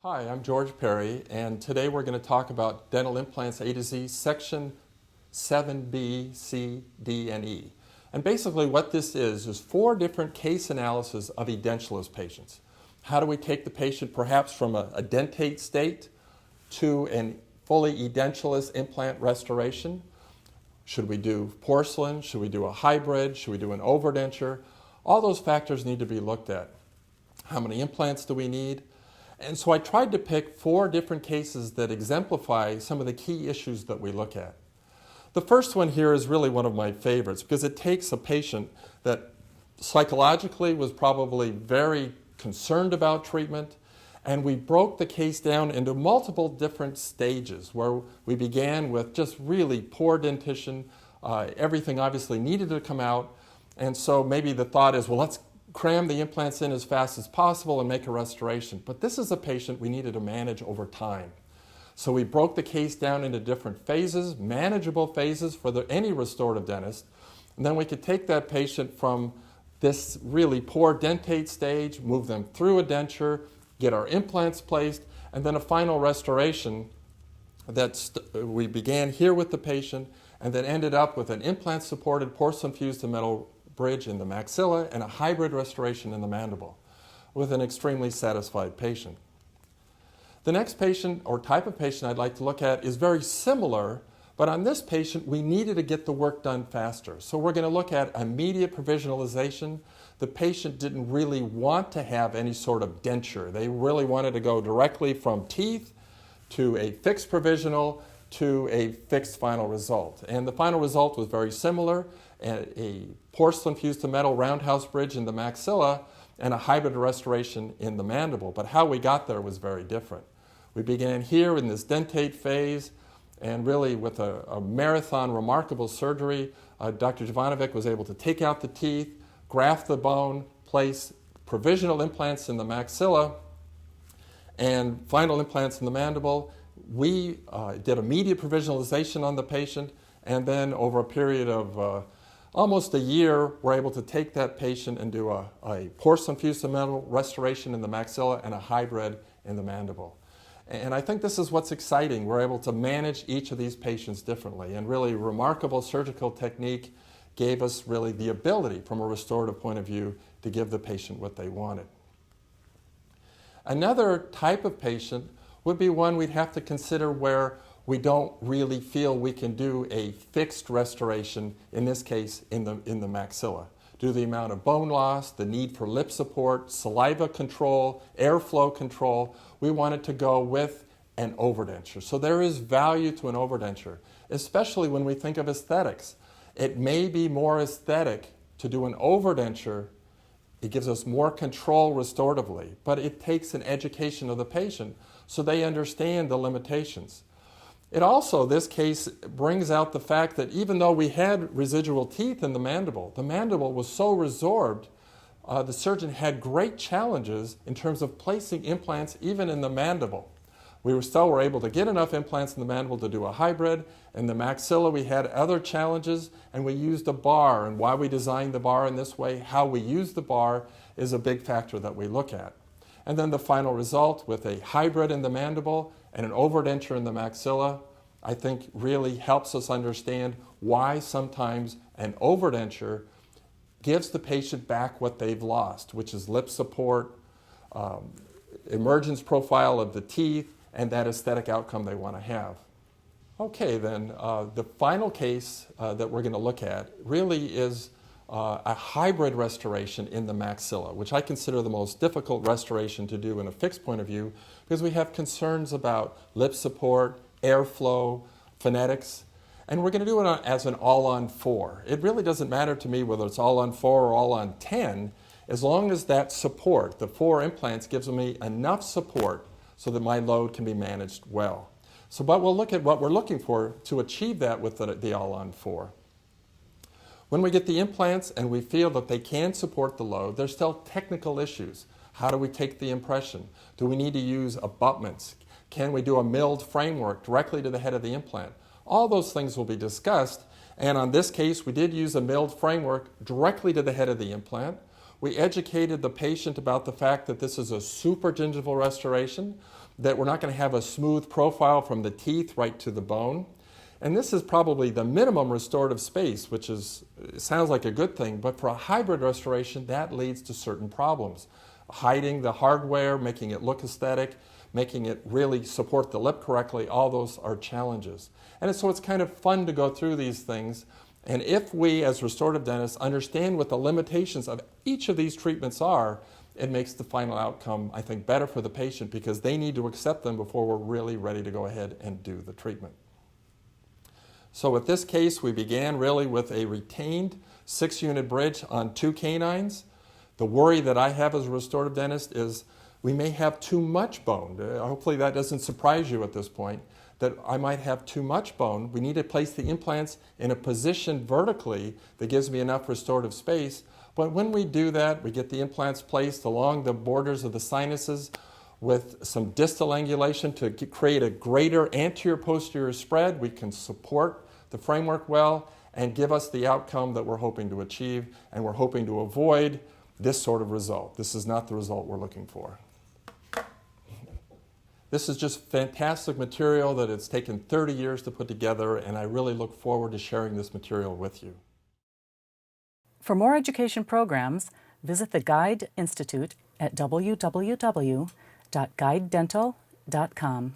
Hi, I'm George Perry, and today we're going to talk about dental implants A to Z, section 7B, C, D, and E. And basically what this is 4 different case analysis of edentulous patients. How do we take the patient perhaps from a dentate state to a fully edentulous implant restoration? Should we do porcelain? Should we do a hybrid? Should we do an overdenture? All those factors need to be looked at. How many implants do we need? And so I tried to pick 4 different cases that exemplify some of the key issues that we look at. The first one here is really one of my favorites because it takes a patient that psychologically was probably very concerned about treatment, and we broke the case down into multiple different stages where we began with just really poor dentition. Everything obviously needed to come out, and so maybe the thought is, well, let's cram the implants in as fast as possible and make a restoration. But this is a patient we needed to manage over time. So we broke the case down into different phases, manageable phases for any restorative dentist. And then we could take that patient from this really poor dentate stage, move them through a denture, get our implants placed, and then a final restoration that we began here with the patient and then ended up with an implant-supported porcelain fused to metal bridge in the maxilla and a hybrid restoration in the mandible with an extremely satisfied patient. The next patient or type of patient I'd like to look at is very similar, but on this patient we needed to get the work done faster. So we're going to look at immediate provisionalization. The patient didn't really want to have any sort of denture. They really wanted to go directly from teeth to a fixed provisional to a fixed final result. And the final result was very similar, a porcelain fused to metal roundhouse bridge in the maxilla and a hybrid restoration in the mandible. But how we got there was very different. We began here in this dentate phase, and really with a marathon remarkable surgery, Dr. Jovanovic was able to take out the teeth, graft the bone, place provisional implants in the maxilla, and final implants in the mandible. We did immediate provisionalization on the patient, and then over a period of almost a year, we're able to take that patient and do a porcelain fused to metal restoration in the maxilla and a hybrid in the mandible. And I think this is what's exciting. We're able to manage each of these patients differently, and really remarkable surgical technique gave us really the ability from a restorative point of view to give the patient what they wanted. Another type of patient would be one we'd have to consider where we don't really feel we can do a fixed restoration, in this case in the maxilla. Due to the amount of bone loss, the need for lip support, saliva control, airflow control, we wanted to go with an overdenture. So there is value to an overdenture, especially when we think of aesthetics. It may be more aesthetic to do an overdenture. It gives us more control restoratively, but it takes an education of the patient so they understand the limitations. It also, this case, brings out the fact that even though we had residual teeth in the mandible was so resorbed, the surgeon had great challenges in terms of placing implants even in the mandible. We were able to get enough implants in the mandible to do a hybrid. In the maxilla, we had other challenges, and we used a bar. And why we designed the bar in this way, how we use the bar, is a big factor that we look at. And then the final result with a hybrid in the mandible and an overdenture in the maxilla, I think really helps us understand why sometimes an overdenture gives the patient back what they've lost, which is lip support, emergence profile of the teeth, and that aesthetic outcome they want to have. Okay, then the final case that we're going to look at really is a hybrid restoration in the maxilla, which I consider the most difficult restoration to do in a fixed point of view because we have concerns about lip support, airflow, phonetics, and we're going to do it as an all-on-4. It really doesn't matter to me whether it's all-on-4 or all-on-10, as long as that support, the 4 implants, gives me enough support so that my load can be managed well. But we'll look at what we're looking for to achieve that with the all-on-4. When we get the implants and we feel that they can support the load, there's still technical issues. How do we take the impression? Do we need to use abutments? Can we do a milled framework directly to the head of the implant? All those things will be discussed, and on this case we did use a milled framework directly to the head of the implant. We educated the patient about the fact that this is a supragingival restoration, that we're not going to have a smooth profile from the teeth right to the bone. And this is probably the minimum restorative space, which sounds like a good thing, but for a hybrid restoration, that leads to certain problems. Hiding the hardware, making it look aesthetic, making it really support the lip correctly, all those are challenges. And so it's kind of fun to go through these things. And if we, as restorative dentists, understand what the limitations of each of these treatments are, it makes the final outcome, I think, better for the patient because they need to accept them before we're really ready to go ahead and do the treatment. So with this case, we began really with a retained 6-unit bridge on 2 canines. The worry that I have as a restorative dentist is we may have too much bone. Hopefully that doesn't surprise you at this point, that I might have too much bone. We need to place the implants in a position vertically that gives me enough restorative space. But when we do that, we get the implants placed along the borders of the sinuses with some distal angulation to create a greater anterior-posterior spread. We can support the framework well and give us the outcome that we're hoping to achieve, and we're hoping to avoid this sort of result. This is not the result we're looking for. This is just fantastic material that it's taken 30 years to put together, and I really look forward to sharing this material with you. For more education programs, visit the Guide Institute at www.guidedental.com.